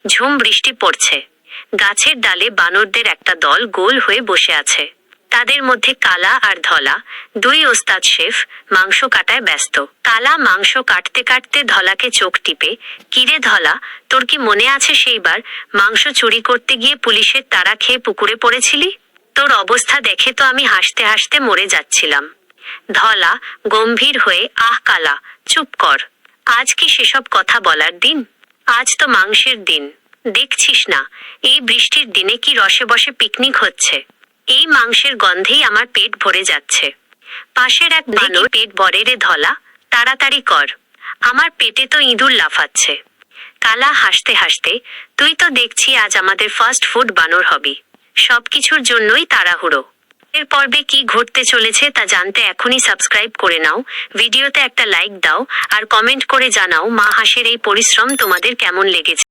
ঝুম বৃষ্টি পড়ছে। গাছের ডালে বানরদের একটা দল গোল হয়ে বসে আছে। তাদের মধ্যে কালা আর ধলা, দুই ওস্তাদ শেফ, মাংস কাটায় ব্যস্ত। কালা মাংস কাটতে কাটতে ধলাকে চোখ টিপে, কিরে ধলা, তোর কি মনে আছে সেইবার মাংস চুরি করতে গিয়ে পুলিশের তাড়া খেয়ে পুকুরে পড়েছিলি? তোর অবস্থা দেখে তো আমি হাসতে হাসতে মরে যাচ্ছিলাম। ধলা গম্ভীর হয়ে, আহ কালা, চুপ কর। আজ কি সেসব কথা বলার দিন? আজ তো মাংসের দিন। দেখছিস না এই বৃষ্টির দিনে কি রসে বসে পিকনিক হচ্ছে? এই মাংসের গন্ধেই আমার পেট ভরে যাচ্ছে। পাশের এক বানর, পেট ভরে রে ধলা, তাড়াতাড়ি কর, আমার পেটে তো ইঁদুর লাফাচ্ছে। কালা হাসতে হাসতে, তুই তো দেখছি আজ আমাদের ফাস্ট ফুড বানর হবি। সবকিছুর জন্যই তাড়াহুড়ো। এর পর্বে কি ঘটতে চলেছে তা জানতে এখনই সাবস্ক্রাইব করে নাও, ভিডিওতে একটা লাইক দাও আর কমেন্ট করে জানাও মা হাঁসের এই পরিশ্রম তোমাদের কেমন লেগেছে।